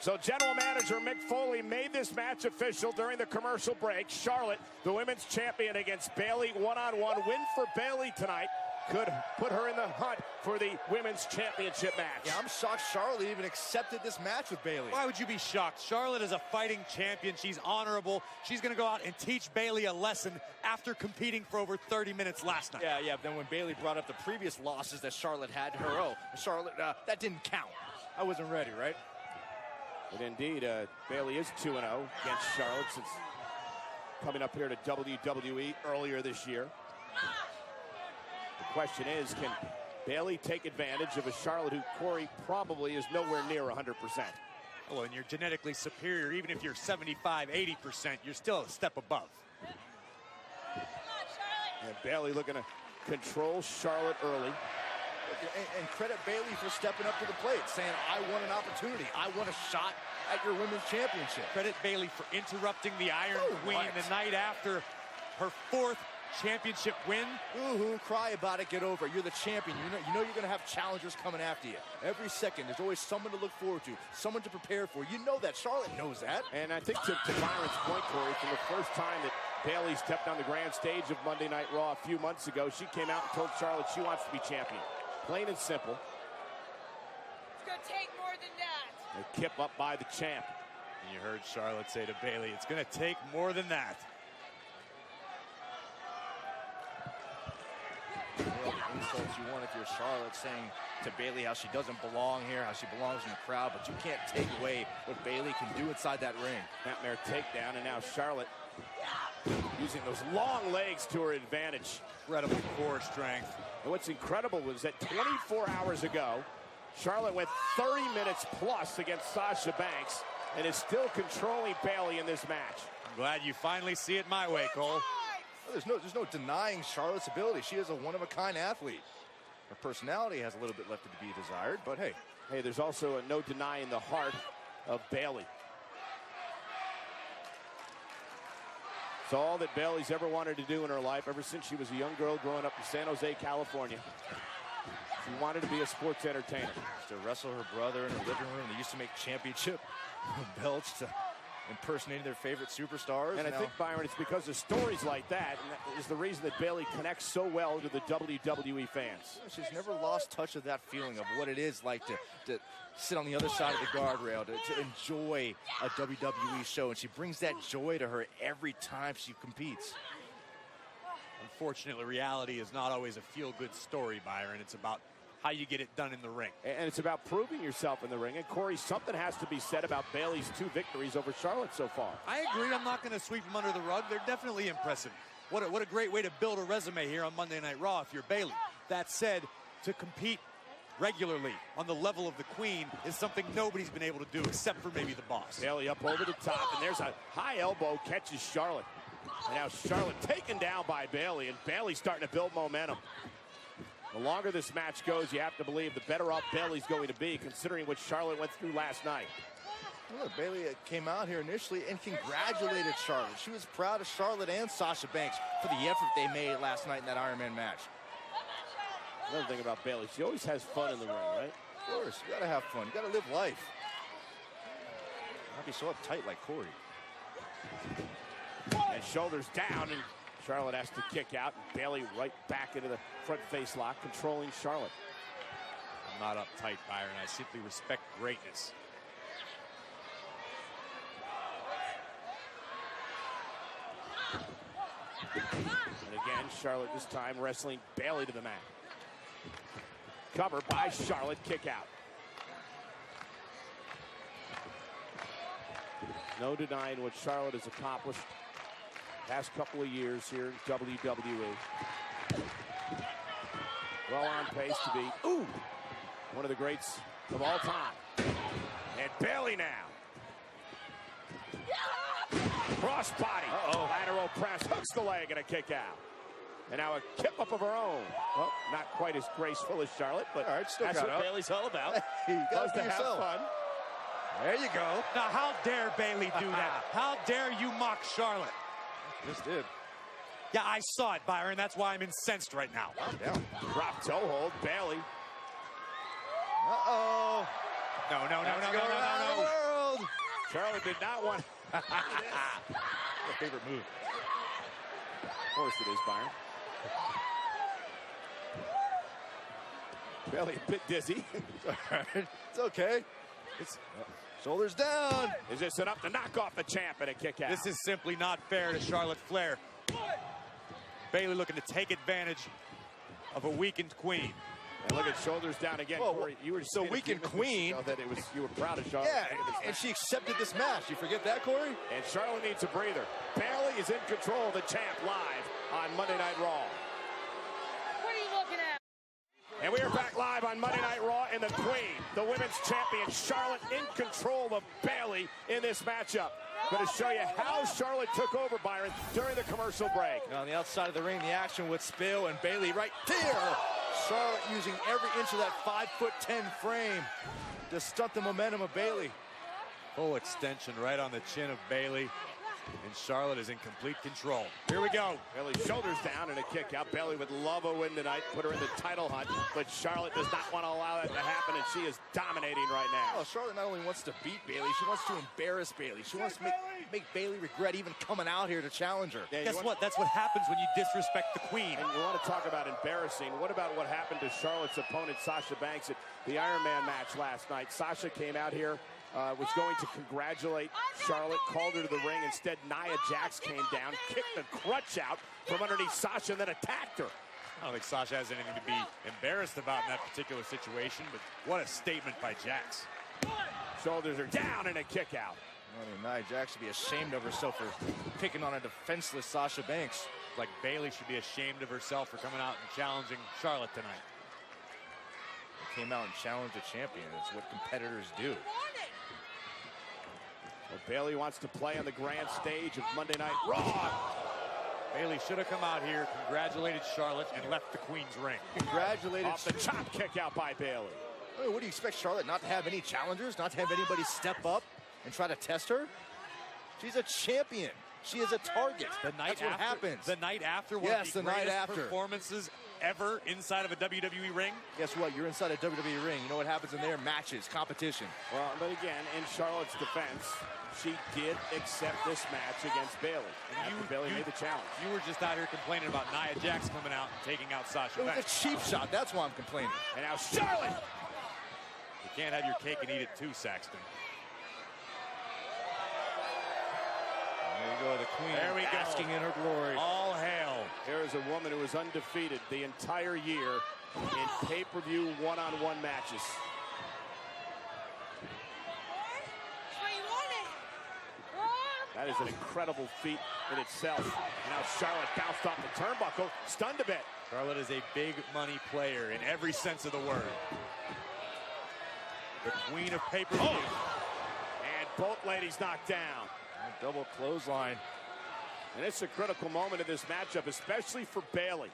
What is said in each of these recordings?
So General Manager Mick Foley made this match official during the commercial break. Charlotte, the women's champion, against Bayley one-on-one. Win for Bayley tonight could put her in the hunt for the women's championship match. Yeah, I'm shocked Charlotte even accepted this match with Bayley. Why would you be shocked? Charlotte is a fighting champion. She's honorable. She's going to go out and teach Bayley a lesson after competing for over 30 minutes last night. Yeah, but then when Bayley brought up the previous losses that Charlotte had to her, Charlotte, that didn't count. I wasn't ready, right? But indeed, Bayley is 2-0 against Charlotte since coming up here to WWE earlier this year. The question is, can Bayley take advantage of a Charlotte who Corey probably is nowhere near 100%? Well, and you're genetically superior. Even if you're 75, 80%, you're still a step above. And Bayley looking to control Charlotte early. And credit Bayley for stepping up to the plate, saying, I want an opportunity. I want a shot at your women's championship. Credit Bayley for interrupting the Iron Queen the night after her 4th championship win. Woo-hoo, cry about it, get over it. You're the champion. You know you're going to have challengers coming after you. Every second, there's always someone to look forward to, someone to prepare for. You know that. Charlotte knows that. And I think to Byron's point, Corey, from the first time that Bayley stepped on the grand stage of Monday Night Raw a few months ago, she came out and told Charlotte she wants to be champion. Plain and simple. It's going to take more than that. A kip up by the champ. And you heard Charlotte say to Bayley, it's going to take more than that. All the insults you want if you're Charlotte, saying to Bayley how she doesn't belong here, how she belongs in the crowd, but you can't take away what Bayley can do inside that ring. Nightmare takedown, and now Charlotte using those long legs to her advantage. Incredible core strength. And what's incredible was that 24 hours ago, Charlotte went 30 minutes plus against Sasha Banks and is still controlling Bayley in this match. I'm glad you finally see it my way, Cole. Well, there's no denying Charlotte's ability. She is a one-of-a-kind athlete. Her personality has a little bit left to be desired, but hey. Hey, there's also no denying the heart of Bayley. It's all that Bayley's ever wanted to do in her life ever since she was a young girl growing up in San Jose, California. She wanted to be a sports entertainer. To wrestle her brother in her living room. They used to make championship belts to impersonating their favorite superstars. And I think, Byron, it's because of stories like that, and that is the reason that Bayley connects so well to the WWE fans. She's never lost touch of that feeling of what it is like to sit on the other side of the guardrail, to enjoy a WWE show. And she brings that joy to her every time she competes. Unfortunately, reality is not always a feel-good story, Byron. It's about how you get it done in the ring. And it's about proving yourself in the ring. And, Corey, something has to be said about Bayley's 2 victories over Charlotte so far. I agree. I'm not going to sweep them under the rug. They're definitely impressive. What a great way to build a resume here on Monday Night Raw if you're Bayley. That said, to compete regularly on the level of the Queen is something nobody's been able to do except for maybe the boss. Bayley up over the top, and there's a high elbow catches Charlotte. And now Charlotte taken down by Bayley, and Bayley's starting to build momentum. The longer this match goes, you have to believe the better off Bayley's going to be, considering what Charlotte went through last night. Look, Bayley came out here initially and congratulated Charlotte. She was proud of Charlotte and Sasha Banks for the effort they made last night in that Iron Man match. Another thing about Bayley, she always has fun in the ring, right? Of course, you gotta have fun. You gotta live life. Not be so uptight like Corey. And shoulders down, and Charlotte has to kick out, and Bayley right back into the front face lock, controlling Charlotte. I'm not uptight, Byron. I simply respect greatness. And again, Charlotte this time wrestling Bayley to the mat. Cover by Charlotte, kick out. No denying what Charlotte has accomplished past couple of years here in WWE. Well on pace to be, one of the greats of all time. And Bayley now. Cross body. Lateral press, hooks the leg, and a kick out. And now a kip up of her own. Well, not quite as graceful as Charlotte, but all right, still that's what up. Bayley's all about. You Loves to have yourself. fun. There you go. Now, how dare Bayley do that? How dare you mock Charlotte? Just did. Yeah, I saw it, Byron. That's why I'm incensed right now. Down. Drop toe hold, Bayley. Uh-oh. No. Go around the world. Charlotte did not want. My favorite move. Of course it is, Byron. Bayley a bit dizzy. It's okay. It's shoulders down. Is this enough to knock off the champ and a kick out? This is simply not fair to Charlotte Flair. Bayley looking to take advantage of a weakened queen. And look at shoulders down again. Whoa, Corey, you were so saying weakened a few minutes queen. ago that it was you were proud of Charlotte. Yeah, and she accepted this match. You forget that, Corey? And Charlotte needs a breather. Bayley is in control of the champ live on Monday Night Raw. What are you looking at? And we are back live on Monday Night Raw, and the queen, the women's champion, Charlotte, in control of Bayley in this matchup. Going to show you how Charlotte took over, Byron, during the commercial break. Now on the outside of the ring, the action with Spill and Bayley right there. Charlotte using every inch of that 5'10" frame to stunt the momentum of Bayley. Full extension right on the chin of Bayley. And Charlotte is in complete control. Here we go. Bayley shoulders down and a kick out. Bayley would love a win tonight, put her in the title hunt, but Charlotte does not want to allow that to happen, and she is dominating right now. Oh, Charlotte not only wants to beat Bayley, she wants to embarrass Bayley. She wants to make Bayley regret even coming out here to challenge her. Yeah, Guess what? That's what happens when you disrespect the queen. And you want to talk about embarrassing. What about what happened to Charlotte's opponent, Sasha Banks, at the Iron Man match last night? Sasha came out here, was going to congratulate Charlotte, called her to the ring. Instead, Nia Jax came down, kicked the crutch out from underneath Sasha, and then attacked her. I don't think Sasha has anything to be embarrassed about in that particular situation, but what a statement by Jax. Shoulders are down and a kick out. I mean, Nia Jax should be ashamed of herself for picking on a defenseless Sasha Banks. Like Bayley should be ashamed of herself for coming out and challenging Charlotte tonight. Came out and challenged a champion. It's what competitors do. Well, Bayley wants to play on the grand stage of Monday Night Raw. Bayley should have come out here, congratulated Charlotte, and left the queen's ring. Congratulated. Off the chop kick out by Bayley. I mean, what do you expect, Charlotte? Not to have any challengers? Not to have anybody step up and try to test her? She's a champion. She is a target. That's what happens. The night after one of the greatest performances ever inside of a WWE ring. Guess what? You're inside a WWE ring. You know what happens in there? Matches, competition. Well, but again, in Charlotte's defense, she did accept this match against Bayley. And Bayley made the challenge. You were just out here complaining about Nia Jax coming out and taking out Sasha Banks. It was a cheap shot. That's why I'm complaining. And now Charlotte! You can't have your cake and eat it too, Saxton. There you go, the queen. There we basking in her glory. All hail. There is a woman who was undefeated the entire year in pay-per-view one-on-one matches. That is an incredible feat in itself. And now Charlotte bounced off the turnbuckle, stunned a bit. Charlotte is a big money player in every sense of the word. The queen of pay-per-view. And both ladies knocked down. A double clothesline. And it's a critical moment in this matchup, especially for Bayley.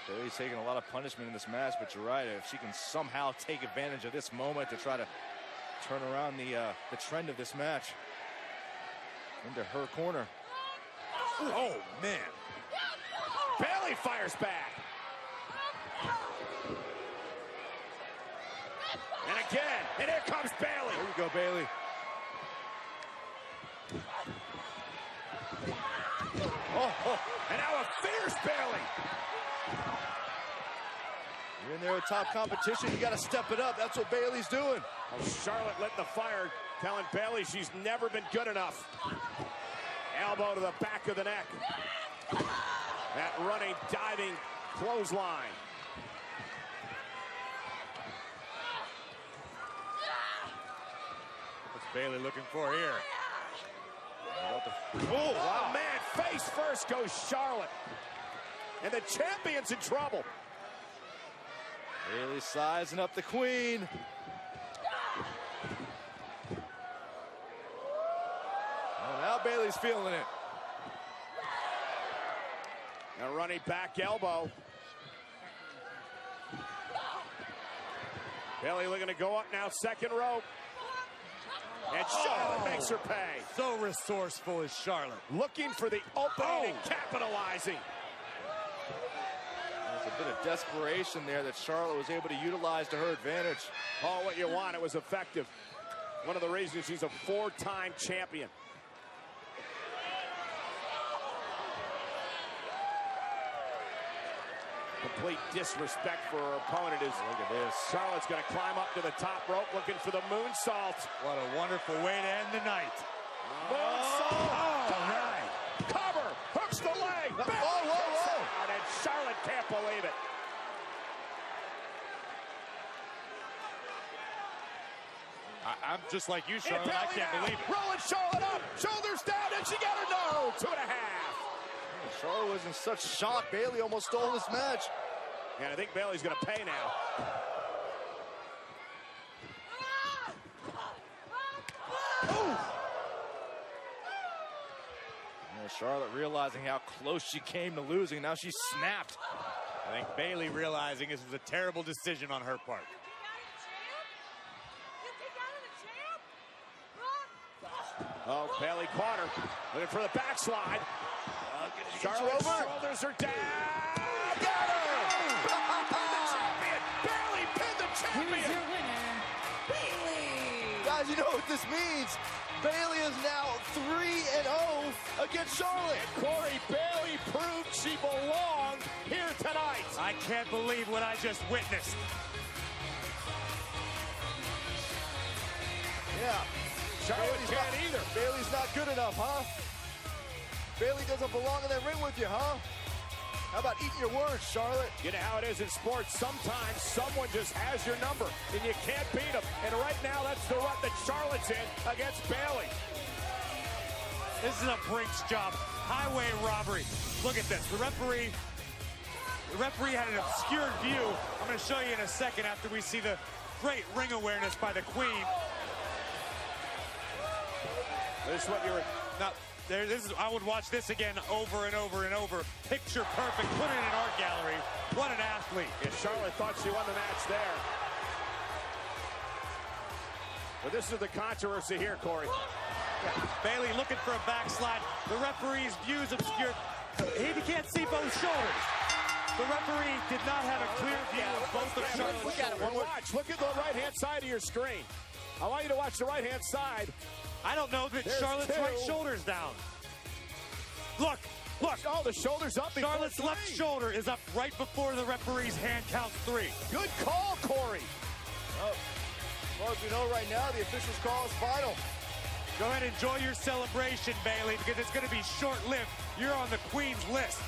Bayley's taking a lot of punishment in this match, but you're right. If she can somehow take advantage of this moment to try to turn around the trend of this match into her corner. Ooh, oh, man. Bayley fires back. And again, and here comes Bayley. There you go, Bayley. Oh, and now a fierce Bayley. You're in there with top competition. You got to step it up. That's what Bayley's doing. Oh, Charlotte lit the fire, telling Bayley she's never been good enough. Elbow to the back of the neck. That running, diving clothesline. What's Bayley looking for here? Oh, wow, man, face first goes Charlotte. And the champion's in trouble. Bayley sizing up the queen. Oh, now Bayley's feeling it. A running back elbow. Bayley looking to go up now, second rope. And Charlotte makes her pay. So resourceful is Charlotte. Looking for the opening and capitalizing. There's a bit of desperation there that Charlotte was able to utilize to her advantage. Call what you want, it was effective. One of the reasons she's a 4-time champion. Complete disrespect for her opponent is, look at this. Charlotte's going to climb up to the top rope looking for the moonsault. What a wonderful way to end the night. Moonsault. All right. Cover. Hooks the leg. Whoa. And Charlotte can't believe it. I'm just like you, Charlotte. I can't believe it. Rolling Charlotte up. Shoulders down, and she got her no. 2.5. Charlotte was in such shock. Bayley almost stole this match. And I think Bayley's going to pay now. Charlotte realizing how close she came to losing. Now she's snapped. I think Bayley realizing this was a terrible decision on her part. Oh, Bayley caught her. Looking for the backslide. Charlotte's shoulders are down. Got her! Pinned the champion. Bayley pinned the champion. Who's your winner? Bayley. Guys, you know what this means. Bayley is now 3-0 against Charlotte. And Corey, Bayley proved she belonged here tonight. I can't believe what I just witnessed. Yeah. Charlotte can't either. Bayley's not good enough, huh? Bayley doesn't belong in that ring with you, huh? How about eating your words, Charlotte? You know how it is in sports. Sometimes someone just has your number, and you can't beat them. And right now, that's the run that Charlotte's in against Bayley. This is a Brinks job. Highway robbery. Look at this. The referee had an obscured view. I'm going to show you in a second after we see the great ring awareness by the Queen. This is what you're... Now, I would watch this again over and over and over. Picture perfect. Put it in an art gallery. What an athlete. Yeah, Charlotte thought she won the match there. But this is the controversy here, Corey. Bayley looking for a backslide. The referee's view's obscured. He can't see both shoulders. The referee did not have a clear view of both of Charlotte's Look at it. Watch. Look at the right-hand side of your screen. I want you to watch the right-hand side. I don't know that There's Charlotte's two. right shoulder's down. Look. Oh, the shoulder's up. Charlotte's left shoulder is up right before the referee's hand counts 3. Good call, Corey. Oh, as far as we know right now, the official's call is final. Go ahead and enjoy your celebration, Bayley, because it's going to be short-lived. You're on the Queen's list.